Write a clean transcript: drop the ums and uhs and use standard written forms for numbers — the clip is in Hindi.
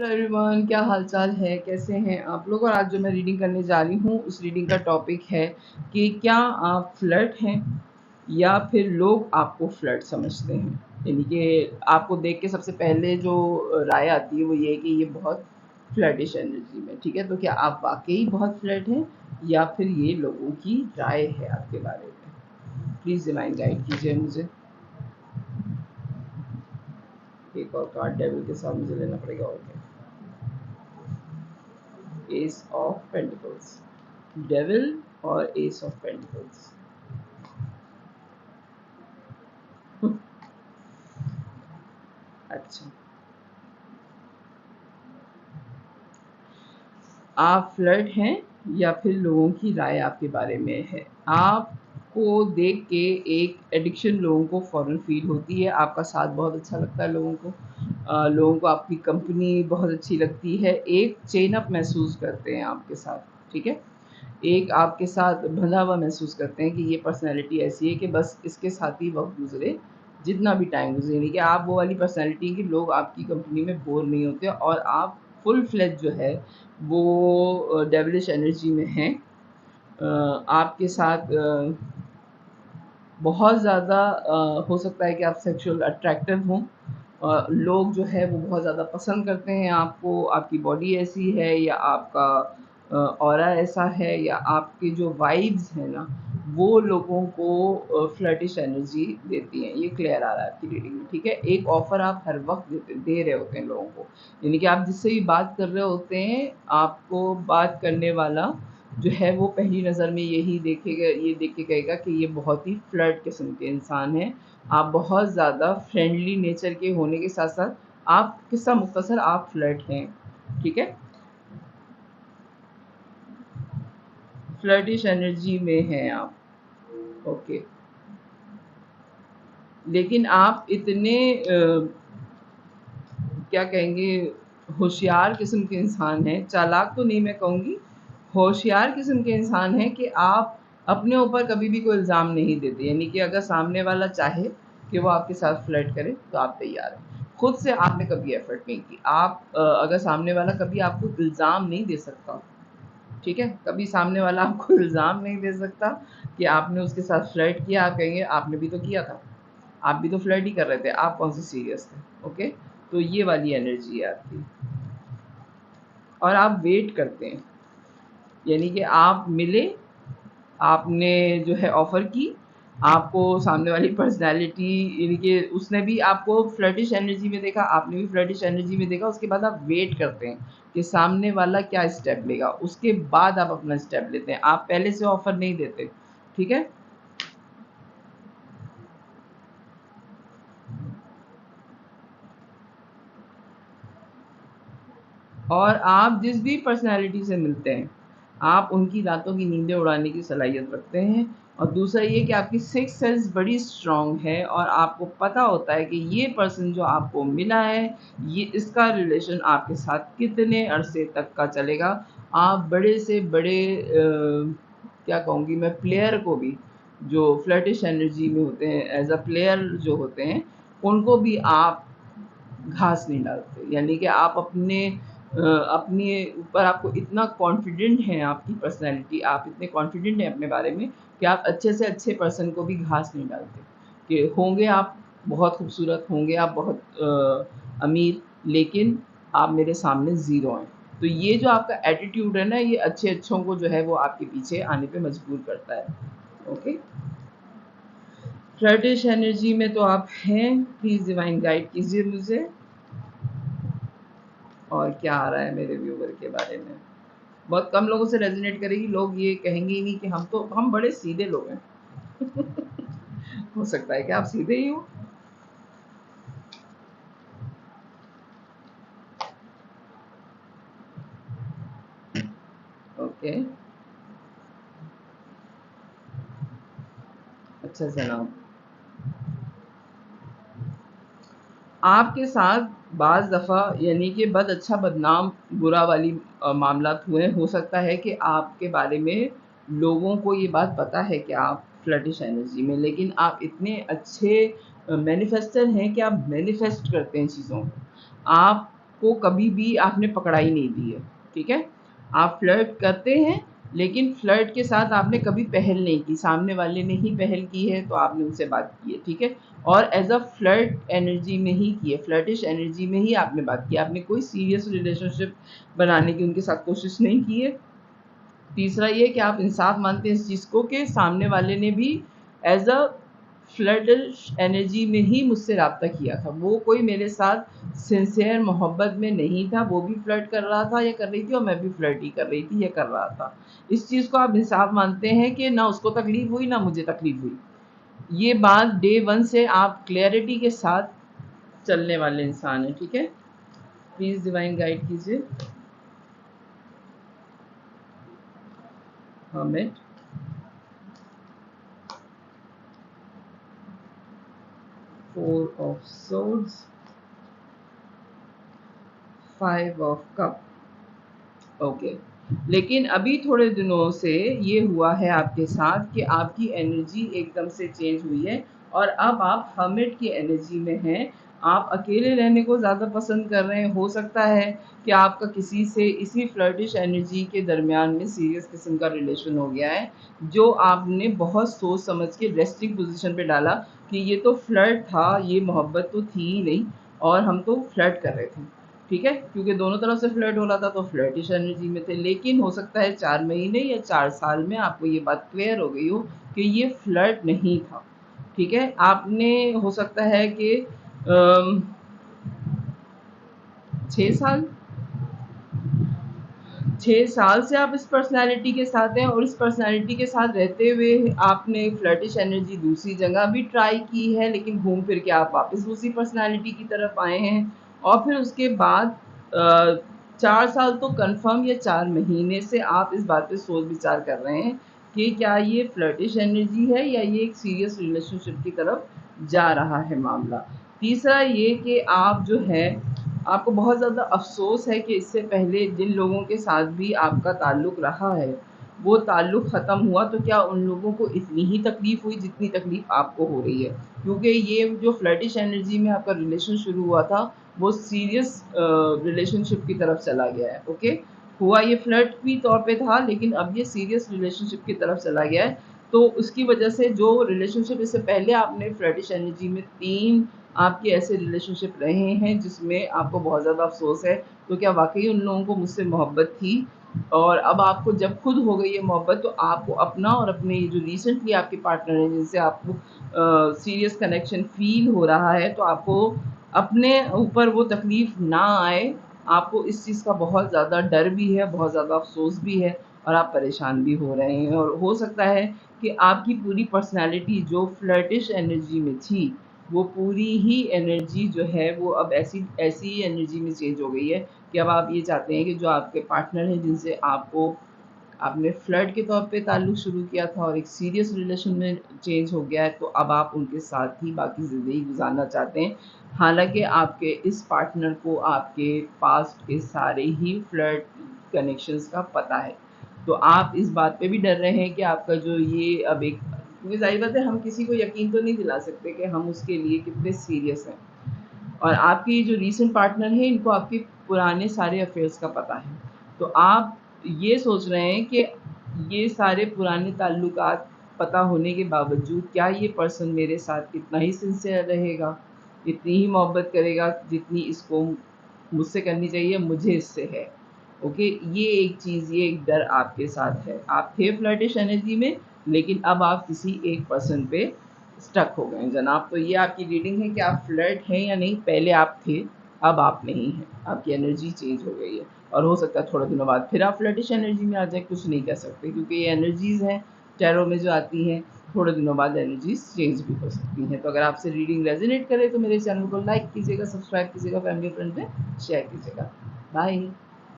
हेलो एवरीवन, क्या हाल चाल है, कैसे हैं आप लोग। और आज जो मैं रीडिंग करने जा रही हूँ उस रीडिंग का टॉपिक है कि क्या आप फ्लर्ट हैं या फिर लोग आपको फ्लर्ट समझते हैं। यानी कि आपको देख के सबसे पहले जो राय आती है वो ये है कि ये बहुत फ्लर्टिश एनर्जी में, ठीक है। तो क्या आप वाकई बहुत फ्लर्ट हैं या फिर ये लोगों की राय है आपके बारे में। प्लीज़ डिवाइन गाइड कीजिए मुझे। एक और कार्ड डेविल के साथ मुझे लेना पड़ेगा। और क्या, एस ऑफ पेंटिकल्स, डेविल और एस ऑफ पेंटिकल्स। अच्छा, आप फ्लर्ट हैं या फिर लोगों की राय आपके बारे में है। आपको देख के एक एडिक्शन लोगों को फ़ौरन फील होती है। आपका साथ बहुत अच्छा लगता है लोगों को। लोगों को आपकी कंपनी बहुत अच्छी लगती है। एक चेन अप महसूस करते हैं आपके साथ, ठीक है। एक आपके साथ बंधा हुआ महसूस करते हैं कि ये पर्सनैलिटी ऐसी है कि बस इसके साथ ही वक्त गुजरे, जितना भी टाइम गुजरे। यानी कि आप वो वाली पर्सनैलिटी कि लोग आपकी कंपनी में बोर नहीं होते और आप फुल फ्लेज जो है वो डेविलिश एनर्जी में हैं। आपके साथ बहुत ज़्यादा हो सकता है कि आप सेक्सुअल अट्रैक्टिव हों। लोग जो है वो बहुत ज़्यादा पसंद करते हैं आपको। आपकी बॉडी ऐसी है या आपका ऑरा ऐसा है या आपके जो वाइब्स हैं ना वो लोगों को फ्लर्टिश एनर्जी देती हैं। ये क्लियर आ रहा है आपकी रीडिंग में, ठीक है। एक ऑफ़र आप हर वक्त दे रहे होते हैं लोगों को। यानी कि आप जिससे भी बात कर रहे होते हैं, आपको बात करने वाला जो है वो पहली नज़र में यही देखेगा, ये देख के कहेगा कि ये बहुत ही फ्लर्ट किस्म के इंसान हैं। आप बहुत ज़्यादा फ्रेंडली नेचर के होने के साथ साथ आप किस्सा मुख्तसर आप फ्लर्ट हैं, ठीक है। फ्लर्टिश एनर्जी में हैं आप, ओके। लेकिन आप इतने क्या कहेंगे, होशियार किस्म के इंसान हैं। चालाक तो नहीं मैं कहूँगी, होशियार किस्म के इंसान हैं कि आप अपने ऊपर कभी भी कोई इल्ज़ाम नहीं देते। यानी कि अगर सामने वाला चाहे कि वो आपके साथ फ्लर्ट करे तो आप तैयार हैं। खुद से आपने कभी एफ़र्ट नहीं की। आप अगर सामने वाला कभी आपको इल्ज़ाम नहीं दे सकता, ठीक है, कभी सामने वाला आपको इल्ज़ाम नहीं दे सकता कि आपने उसके साथ फ्लर्ट किया। आप कहेंगे आपने भी तो किया था, आप भी तो फ्लर्ट ही कर रहे थे, आप कौन से सीरियस थे, ओके। तो ये वाली एनर्जी है आपकी। और आप वेट करते हैं, यानी कि आप मिले, आपने जो है ऑफ़र की, आपको सामने वाली पर्सनैलिटी यानी कि उसने भी आपको फ्लर्टिश एनर्जी में देखा, आपने भी फ्लर्टिश एनर्जी में देखा। उसके बाद आप वेट करते हैं कि सामने वाला क्या स्टेप लेगा, उसके बाद आप अपना स्टेप लेते हैं। आप पहले से ऑफ़र नहीं देते, ठीक है। और आप जिस भी पर्सनैलिटी से मिलते हैं, आप उनकी रातों की नींदें उड़ाने की सलाहियत रखते हैं। और दूसरा ये कि आपकी सिक्स्थ सेंस बड़ी स्ट्रॉन्ग है और आपको पता होता है कि ये पर्सन जो आपको मिला है, ये इसका रिलेशन आपके साथ कितने अरसे तक का चलेगा। आप बड़े से बड़े क्या कहूँगी मैं, प्लेयर को भी जो फ्लर्टिश एनर्जी में होते हैं, एज़ अ प्लेयर जो होते हैं, उनको भी आप घास नहीं डालते। यानी कि आप अपने ऊपर आपको इतना कॉन्फिडेंट है, आपकी पर्सनैलिटी, आप इतने कॉन्फिडेंट हैं अपने बारे में कि आप अच्छे से अच्छे पर्सन को भी घास नहीं डालते। कि होंगे आप बहुत खूबसूरत, होंगे आप बहुत अमीर, लेकिन आप मेरे सामने ज़ीरो हैं। तो ये जो आपका एटीट्यूड है ना, ये अच्छे-अच्छों को जो है वो आपके पीछे आने पे मजबूर करता है, ओके। फ्लर्टिश एनर्जी में तो आप हैं। प्लीज़ डिवाइन गाइड कीजिए मुझे। और क्या आ रहा है मेरे व्यूवर के बारे में। बहुत कम लोगों से रेजोनेट करेगी। लोग ये कहेंगे ही नहीं कि हम बड़े सीधे लोग हैं। हो सकता है कि आप सीधे ही हो। ओके, अच्छा जनाब, आपके साथ बाज़ दफ़ा यानी कि बद अच्छा बदनाम बुरा वाली मामलात हुए। हो सकता है कि आपके बारे में लोगों को ये बात पता है कि आप फ्लर्टिश एनर्जी में, लेकिन आप इतने अच्छे मैनिफेस्टर हैं कि आप मैनिफेस्ट करते हैं चीज़ों को। आप को कभी भी आपने पकड़ा ही नहीं दी है, ठीक है। आप फ्लर्ट करते हैं, लेकिन फ्लर्ट के साथ आपने कभी पहल नहीं की, सामने वाले ने ही पहल की है तो आपने उनसे बात की है, ठीक है। और एज अ फ्लर्ट एनर्जी में ही की है, फ्लर्टिश एनर्जी में ही आपने बात की, आपने कोई सीरियस रिलेशनशिप बनाने की उनके साथ कोशिश नहीं की है। तीसरा ये कि आप इंसाफ मानते हैं इस चीज़ को कि सामने वाले ने भी एज अ फ्लर्टिश एनर्जी में ही मुझसे रब्ता किया था, वो कोई मेरे साथ सिंसियर मोहब्बत में नहीं था, वो भी फ्लर्ट कर रहा था या कर रही थी और मैं भी फ्लर्ट ही कर रही थी या कर रहा था। इस चीज़ को आप इंसाफ मानते हैं कि ना उसको तकलीफ हुई ना मुझे तकलीफ हुई। ये बात डे वन से आप क्लैरिटी के साथ चलने वाले इंसान हैं, ठीक है। प्लीज़ डिवाइन गाइड कीजिए। Hermit, 4 of swords, 5 of cup। Okay, लेकिन अभी थोड़े दिनों से ये हुआ है आपके साथ कि आपकी एनर्जी एकदम से चेंज हुई है और अब आप हर्मिट की एनर्जी में हैं। आप अकेले रहने को ज़्यादा पसंद कर रहे हैं। हो सकता है कि आपका किसी से इसी फ्लर्टिश एनर्जी के दरमियान में सीरियस किस्म का रिलेशन हो गया है, जो आपने बहुत सोच समझ के रेस्टिंग पोजीशन पे डाला कि ये तो फ्लर्ट था, ये मोहब्बत तो थी ही नहीं और हम तो फ्लर्ट कर रहे थे, ठीक है, क्योंकि दोनों तरफ से फ्लर्ट हो रहा था तो फ्लर्टिश एनर्जी में थे। लेकिन हो सकता है 4 महीने या 4 साल में आपको ये बात क्लियर हो गई हो कि ये फ्लर्ट नहीं था, ठीक है। आपने हो सकता है कि 6 साल 6 साल से आप इस पर्सनैलिटी के साथ हैं और इस पर्सनैलिटी के साथ रहते हुए आपने फ्लर्टिश एनर्जी दूसरी जगह भी ट्राई की है, लेकिन घूम फिर के आप वापस उसी पर्सनैलिटी की तरफ आए हैं। और फिर उसके बाद 4 साल तो कंफर्म या 4 महीने से आप इस बात पे सोच विचार कर रहे हैं कि क्या ये फ्लर्टिश एनर्जी है या ये एक सीरियस रिलेशनशिप की तरफ जा रहा है मामला। तीसरा ये कि आप जो है, आपको बहुत ज़्यादा अफ़सोस है कि इससे पहले जिन लोगों के साथ भी आपका ताल्लुक़ रहा है, वो ताल्लुक़ ख़त्म हुआ तो क्या उन लोगों को इतनी ही तकलीफ़ हुई जितनी तकलीफ़ आपको हो रही है? क्योंकि ये जो फ्लर्टिश एनर्जी में आपका रिलेशन शुरू हुआ था, वो सीरियस रिलेशनशिप की तरफ चला गया है, ओके? हुआ ये फ्लर्टी तौर पे था, लेकिन अब ये सीरियस रिलेशनशिप की तरफ चला गया है। तो उसकी वजह से जो रिलेशनशिप इससे पहले आपने फ्लर्टिश एनर्जी में 3 आपके ऐसे रिलेशनशिप रहे हैं जिसमें आपको बहुत ज़्यादा अफ़सोस है, तो क्या वाक़ई उन लोगों को मुझसे मोहब्बत थी? और अब आपको जब खुद हो गई है मोहब्बत, तो आपको अपना और अपने ये जो रिसेंटली आपके पार्टनर हैं जिनसे आपको सीरियस कनेक्शन फ़ील हो रहा है, तो आपको अपने ऊपर वो तकलीफ़ ना आए। आपको इस चीज़ का बहुत ज़्यादा डर भी है, बहुत ज़्यादा अफ़सोस भी है और आप परेशान भी हो रहे हैं। और हो सकता है कि आपकी पूरी पर्सनैलिटी जो फ्लर्टिश एनर्जी में थी, वो पूरी ही एनर्जी जो है वो अब ऐसी ऐसी ही एनर्जी में चेंज हो गई है कि अब आप ये चाहते हैं कि जो आपके पार्टनर हैं जिनसे आपने फ्लर्ट के तौर पे ताल्लुक़ शुरू किया था और एक सीरियस रिलेशन में चेंज हो गया है, तो अब आप उनके साथ ही बाकी ज़िंदगी गुज़ारना चाहते हैं। हालाँकि आपके इस पार्टनर को आपके पास्ट के सारे ही फ्लर्ट कनेक्शंस का पता है। तो आप इस बात पे भी डर रहे हैं कि आपका जो ये अब एक, क्योंकि ज़ाहिर बात है हम किसी को यकीन तो नहीं दिला सकते कि हम उसके लिए कितने सीरियस हैं। और आपके ये जो रीसेंट पार्टनर हैं, इनको आपके पुराने सारे अफेयर्स का पता है। तो आप ये सोच रहे हैं कि ये सारे पुराने ताल्लुकात पता होने के बावजूद क्या ये पर्सन मेरे साथ इतना ही सिंसियर रहेगा, इतनी ही मोहब्बत करेगा जितनी इसको मुझसे करनी चाहिए, मुझे इससे है। ओके, ये एक चीज़, ये एक डर आपके साथ है। आप थे फ्लर्टिश एनर्जी में, लेकिन अब आप किसी एक पर्सन पे स्टक हो गए हैं जनाब। तो ये आपकी रीडिंग है कि आप फ्लर्ट हैं या नहीं। पहले आप थे, अब आप नहीं हैं, आपकी एनर्जी चेंज हो गई है और हो सकता है थोड़े दिनों बाद फिर आप फ्लर्टिश एनर्जी में आ जाए। कुछ नहीं कह सकते क्योंकि ये एनर्जीज़ हैं टैरो में जो आती हैं, थोड़े दिनों बाद एनर्जीज़ चेंज भी हो सकती हैं। तो अगर आपसे रीडिंग रेजोनेट करे तो मेरे चैनल को लाइक कीजिएगा, सब्सक्राइब कीजिएगा, फैमिली फ्रेंड में शेयर कीजिएगा। बाय।